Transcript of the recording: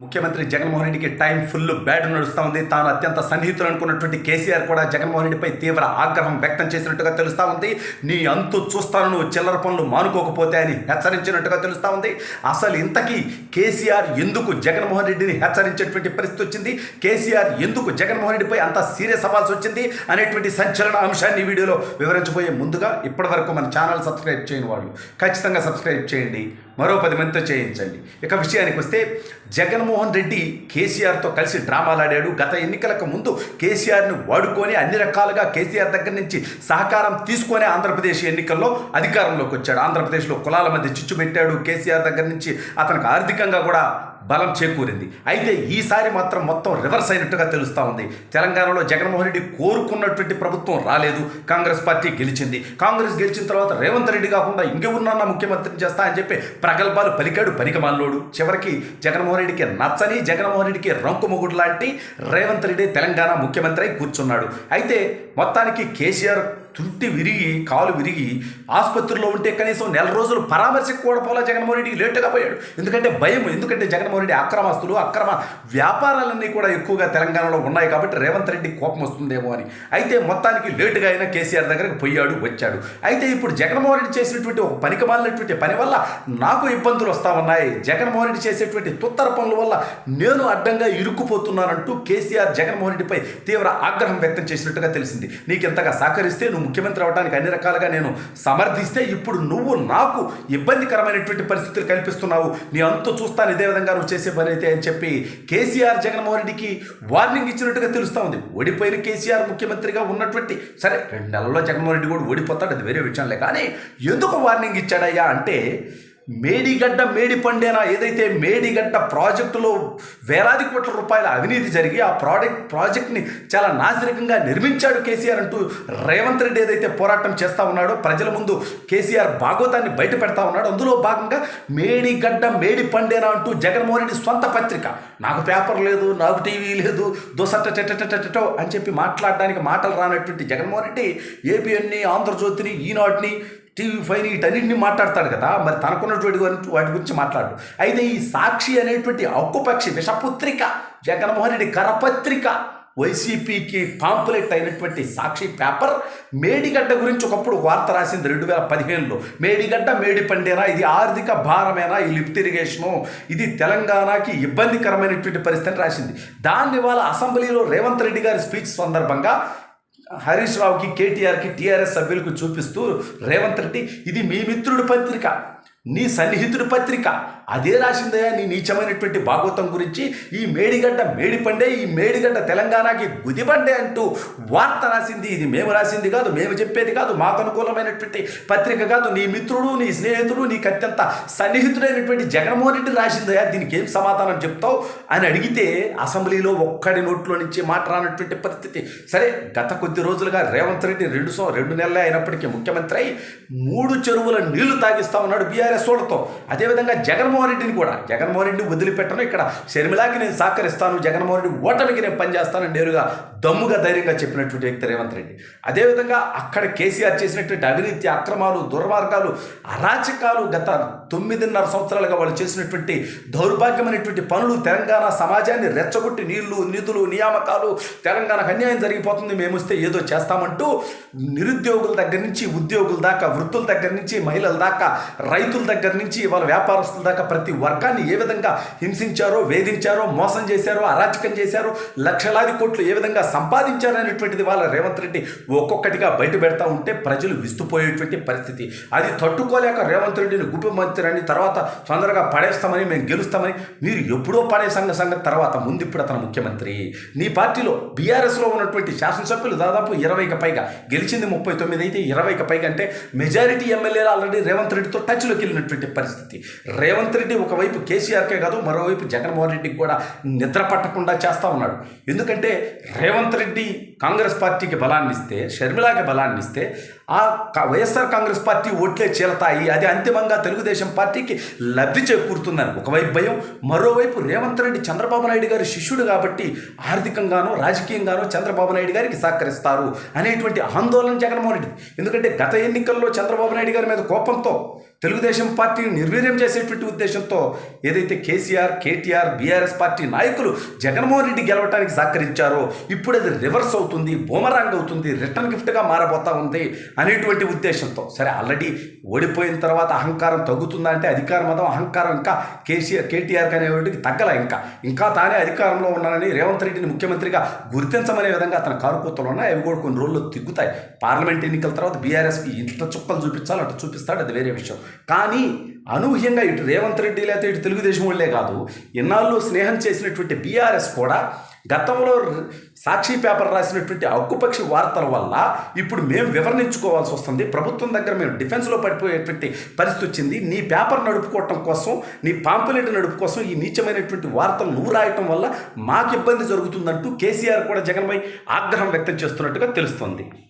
ముఖ్యమంత్రి జగన్మోహన్ రెడ్డికి time full bad నడుస్తూ ఉంది. తాను అత్యంత సన్నిహితులు అనుకున్నటువంటి కేసీఆర్ కూడా జగన్మోహన్ రెడ్డిపై తీవ్ర ఆగ్రహం వ్యక్తం చేసినట్టుగా తెలుస్తూ ఉంది. నీ అంతు చూస్తాను, నువ్వు చిల్లర పనులు మానుకోకపోతే అని హెచ్చరించినట్టుగా తెలుస్తూ ఉంది. అసలు ఇంతకీ కేసీఆర్ ఎందుకు జగన్మోహన్ రెడ్డిని హెచ్చరించేటువంటి పరిస్థితి వచ్చింది, కేసీఆర్ ఎందుకు జగన్మోహన్ రెడ్డిపై అంత సీరియస్ అవ్వాల్సి వచ్చింది అనేటువంటి సంచలన అంశాన్ని ఈ వీడియోలో వివరించబోయే ముందుగా ఇప్పటివరకు మన ఛానల్ సబ్స్క్రైబ్ చేయని వాళ్ళు ఖచ్చితంగా సబ్స్క్రైబ్ చేయండి, మరో 10 మందితో చేయించండి. ఇక విషయానికి వస్తే, జగన్మోహన్ రెడ్డి కేసీఆర్తో కలిసి డ్రామాలాడాడు. గత ఎన్నికలకు ముందు కేసీఆర్ను వాడుకొని అన్ని రకాలుగా కేసీఆర్ దగ్గర నుంచి సహకారం తీసుకొని ఆంధ్రప్రదేశ్ ఎన్నికల్లో అధికారంలోకి వచ్చాడు. ఆంధ్రప్రదేశ్లో కులాల మధ్య చిచ్చు పెట్టాడు. కేసీఆర్ దగ్గర నుంచి అతనికి ఆర్థికంగా కూడా బలం చేకూరింది. అయితే ఈసారి మాత్రం మొత్తం రివర్స్ అయినట్టుగా తెలుస్తూ ఉంది. తెలంగాణలో జగన్మోహన్ రెడ్డి కోరుకున్నటువంటి ప్రభుత్వం రాలేదు, కాంగ్రెస్ పార్టీ గెలిచింది. కాంగ్రెస్ గెలిచిన తర్వాత రేవంత్ రెడ్డి కాకుండా ఇంకెవరున్నా ముఖ్యమంత్రిని చేస్తా అని చెప్పి ప్రగల్భాలు పలికాడు పనికిమాలినోడు. చివరికి జగన్మోహన్ రెడ్డికి నచ్చని, జగన్మోహన్ రెడ్డికి రంకుమొగుడు లాంటి రేవంత్ రెడ్డి తెలంగాణ ముఖ్యమంత్రి అయి కూర్చున్నాడు. అయితే మొత్తానికి కేసీఆర్ తుంటి విరిగి, కాలు విరిగి ఆసుపత్రిలో ఉంటే కనీసం నెల రోజులు పరామర్శకు కూడా పోలా జగన్మోహన్ రెడ్డికి లేటుగా పోయాడు. ఎందుకంటే భయం, ఎందుకంటే జగన్మోహన్ రెడ్డి అక్రమస్తులు, అక్రమ వ్యాపారాలన్నీ కూడా ఎక్కువగా తెలంగాణలో ఉన్నాయి కాబట్టి రేవంత్ రెడ్డి కోపం వస్తుందేమో అని. అయితే మొత్తానికి లేటుగా అయినా కేసీఆర్ దగ్గరికి పోయాడు, వచ్చాడు. అయితే ఇప్పుడు జగన్మోహన్ రెడ్డి చేసినటువంటి ఒక పనికిమాలినటువంటి పని వల్ల నాకు ఇబ్బందులు వస్తూ ఉన్నాయి, జగన్మోహన్ రెడ్డి చేసేటువంటి తుత్తర పనుల వల్ల నేను అడ్డంగా ఇరుక్కుపోతున్నానంటూ కేసీఆర్ జగన్మోహన్ రెడ్డిపై తీవ్ర ఆగ్రహం వ్యక్తం చేసినట్టుగా తెలిసింది. నీకు ఇంతగా సహకరిస్తే, నువ్వు ముఖ్యమంత్రి అవడానికి అన్ని రకాలుగా నేను సమర్థిస్తే, ఇప్పుడు నువ్వు నాకు ఇబ్బందికరమైనటువంటి పరిస్థితులు కల్పిస్తున్నావు, నీ అంతు చూస్తాను ఇదే విధంగా నువ్వు చేసే పని అయితే అని చెప్పి కేసీఆర్ జగన్మోహన్ రెడ్డికి వార్నింగ్ ఇచ్చినట్టుగా తెలుస్తూ ఉంది. ఓడిపోయిన కేసీఆర్ ముఖ్యమంత్రిగా ఉన్నటువంటి, సరే 2 నెలల్లో జగన్మోహన్ రెడ్డి కూడా ఓడిపోతాడు, అది వేరే విషయంలే. కానీ ఎందుకు వార్నింగ్ ఇచ్చాడయ్యా అంటే, మేడిగడ్డ మేడిపండేనా ఏదైతే మేడిగడ్డ ప్రాజెక్టులో వేలాది కోట్ల రూపాయల అవినీతి జరిగి ఆ ప్రాజెక్ట్ని చాలా నాసిరకంగా నిర్మించాడు కేసీఆర్ అంటూ రేవంత్ రెడ్డి ఏదైతే పోరాటం చేస్తూ ఉన్నాడో, ప్రజల ముందు కేసీఆర్ భాగవతాన్ని బయట పెడతా ఉన్నాడు. అందులో భాగంగా మేడిగడ్డ మేడిపండేనా అంటూ జగన్మోహన్ రెడ్డి స్వంత పత్రిక, నాకు పేపర్ లేదు, నాకు టీవీ లేదు, దోసట్టో అని చెప్పి మాట్లాడడానికి మాటలు రానటువంటి జగన్మోహన్ రెడ్డి ఏపీఎన్ని, ఆంధ్రజ్యోతిని, ఈనాటిని, టీవీ5 వీటన్నింటినీ మాట్లాడతాడు కదా, మరి తనకున్నటువంటి వాటి గురించి మాట్లాడు. అయితే ఈ సాక్షి అనేటువంటి అక్కుపక్షి విషపుత్రిక, జగన్మోహన్ రెడ్డి కరపత్రిక, వైసీపీకి పాంపులెట్ అయినటువంటి సాక్షి పేపర్ మేడిగడ్డ గురించి ఒకప్పుడు వార్త రాసింది 2015లో. మేడిగడ్డ మేడిపండేనా, ఇది ఆర్థిక భారమేనా, ఈ లిఫ్ట్ ఇరిగేషను, ఇది తెలంగాణకి ఇబ్బందికరమైనటువంటి పరిస్థితిని రాసింది. దాన్ని వాళ్ళ అసెంబ్లీలో రేవంత్ రెడ్డి గారి స్పీచ్ సందర్భంగా హరీష్ రావుకి, కేటీఆర్కి, టీఆర్ఎస్ సభ్యులకు చూపిస్తూ రేవంత్ రెడ్డి, ఇది మీ మిత్రుడి పత్రిక, నీ సన్నిహితుడి పత్రిక, అదే రాసిందయ్యా నీ నీచమైనటువంటి భాగవతం గురించి, ఈ మేడిగడ్డ మేడిపండే, ఈ మేడిగడ్డ తెలంగాణకి గుదిబండే అంటూ వార్త రాసింది. ఇది మేము రాసింది కాదు, మేము చెప్పేది కాదు, మాకు అనుకూలమైనటువంటి పత్రిక కాదు, నీ మిత్రుడు, నీ స్నేహితుడు, నీకు అత్యంత సన్నిహితుడైనటువంటి జగన్మోహన్ రెడ్డి రాసిందయ్యా, దీనికి ఏం సమాధానం చెప్తావు అని అడిగితే అసెంబ్లీలో ఒక్కడి నోట్లో నుంచి మాట రానటువంటి పరిస్థితి. సరే, గత కొద్ది రోజులుగా రేవంత్ రెడ్డి 2 నెలలే అయినప్పటికీ ముఖ్యమంత్రి అయి 3 చెరువుల నీళ్లు తాగిస్తా ఉన్నాడు బీఆర్ఎస్ వాళ్ళతో. అదేవిధంగా జగన్మోహన్ రెడ్డిని కూడా, జగన్మోహన్ రెడ్డిని వదిలిపెట్టను, ఇక్కడ షర్మిలాకి నేను సహకరిస్తాను, జగన్మోహన్ రెడ్డి ఓటమికి నేను పనిచేస్తానని నేరుగా దమ్ముగా ధైర్యంగా చెప్పినటువంటి వ్యక్తి రేవంత్ రెడ్డి. అదేవిధంగా అక్కడ కేసీఆర్ చేసినటువంటి అవినీతి, అక్రమాలు, దుర్మార్గాలు, అరాచకాలు, గత 9.5 సంవత్సరాలుగా వాళ్ళు చేసినటువంటి దౌర్భాగ్యమైనటువంటి పనులు, తెలంగాణ సమాజాన్ని రెచ్చగొట్టి నీళ్లు, నిధులు, నియామకాలు, తెలంగాణకు అన్యాయం జరిగిపోతుంది, మేము వస్తే ఏదో చేస్తామంటూ నిరుద్యోగుల దగ్గర నుంచి ఉద్యోగుల దాకా, వృద్ధుల దగ్గర నుంచి మహిళల దాకా, రైతుల దగ్గర నుంచి వాళ్ళ వ్యాపారస్తుల దాకా ప్రతి వర్గాన్ని ఏ విధంగా హింసించారో, వేధించారో, మోసం చేశారో, అరాచకం చేశారో, లక్షలాది కోట్లు ఏ విధంగా సంపాదించారో అనేటువంటిది వాళ్ళ రేవంత్ రెడ్డి ఒక్కొక్కటిగా బయట పెడతా ఉంటే ప్రజలు విస్తుపోయేటువంటి పరిస్థితి. అది తట్టుకోలేక రేవంత్ రెడ్డిని ముఖ్యమంత్రి అని, తర్వాత తొందరగా పడేస్తామని, మేము గెలుస్తామని, మీరు ఎప్పుడో పడే సంగతి తర్వాత, ముందు ఇప్పుడు అతను ముఖ్యమంత్రి. నీ పార్టీలో బీఆర్ఎస్లో ఉన్నటువంటి శాసనసభ్యులు దాదాపు 20కి పైగా, గెలిచింది 39 అయితే 20కి పైగా, అంటే మెజారిటీ ఎమ్మెల్యేలు ఆల్రెడీ రేవంత్ రెడ్డితో టచ్లోకి వెళ్ళినటువంటి పరిస్థితి. రేవంత్ రెడ్డి ఒకవైపు కేసీఆర్కే కాదు, మరోవైపు జగన్మోహన్ రెడ్డికి కూడా నిద్ర పట్టకుండా చేస్తూ ఉన్నాడు. ఎందుకంటే రేవంత్ రెడ్డి కాంగ్రెస్ పార్టీకి బలాన్ని ఇస్తే, షర్మిలాకి బలాన్ని ఇస్తే ఆ వైఎస్ఆర్ కాంగ్రెస్ పార్టీ ఓట్లే చీలతాయి, అది అంతిమంగా తెలుగుదేశం పార్టీకి లబ్ధి చేకూరుతుందని ఒకవైపు భయం, మరోవైపు రేవంత్ రెడ్డి చంద్రబాబు నాయుడు గారి శిష్యుడు కాబట్టి ఆర్థికంగానో రాజకీయంగానో చంద్రబాబు నాయుడు గారికి సహకరిస్తారు అనేటువంటి ఆందోళన జగన్మోహన్ రెడ్డి. ఎందుకంటే గత ఎన్నికల్లో చంద్రబాబు నాయుడు గారి మీద కోపంతో తెలుగుదేశం పార్టీని నిర్వీర్యం చేసేటువంటి ఉద్దేశంతో ఏదైతే కేసీఆర్, కేటీఆర్, బీఆర్ఎస్ పార్టీ నాయకులు జగన్మోహన్ రెడ్డి గెలవడానికి సహకరించారో ఇప్పుడు అది రివర్స్ అవుతుంది, బూమరాంగ్ అవుతుంది, రిటర్న్ గిఫ్ట్గా మారబోతా ఉంది అనేటువంటి ఉద్దేశంతో. సరే, ఆల్రెడీ ఓడిపోయిన తర్వాత అహంకారం తగ్గుతుందా అంటే అధికార మతం అహంకారం ఇంకా కేటీఆర్ అనేవాడికి తగ్గల. ఇంకా తానే అధికారంలో ఉన్నానని రేవంత్ రెడ్డిని ముఖ్యమంత్రిగా గుర్తించమనే విధంగా అతని కారుకూతలు ఉన్నాయి. అవి కూడా కొన్ని రోజుల్లో తిగ్గుతాయి. పార్లమెంట్ ఎన్నికల తర్వాత బీఆర్ఎస్కి ఇంత చుక్కలు చూపించాలి, అటు చూపిస్తాడు, అది వేరే విషయం. కానీ అనూహ్యంగా ఇటు రేవంత్ రెడ్డి లేకపోతే ఇటు తెలుగుదేశం వాళ్ళే కాదు, ఎన్నాళ్ళు స్నేహం చేసినటువంటి బీఆర్ఎస్ కూడా గతంలో సాక్షి పేపర్ రాసినటువంటి హక్కుపక్షి వార్తల వల్ల ఇప్పుడు మేము వివరణించుకోవాల్సి వస్తుంది. ప్రభుత్వం దగ్గర మేము డిఫెన్స్లో పడిపోయేటువంటి పరిస్థితి వచ్చింది. నీ పేపర్ నడుపుకోవటం కోసం, నీ పాంపులెట్ నడుపు కోసం ఈ నీచమైనటువంటి వార్తలు నువ్వు రాయటం వల్ల మాకు ఇబ్బంది జరుగుతుందంటూ కేసీఆర్ కూడా జగన్పై ఆగ్రహం వ్యక్తం చేస్తున్నట్టుగా తెలుస్తోంది.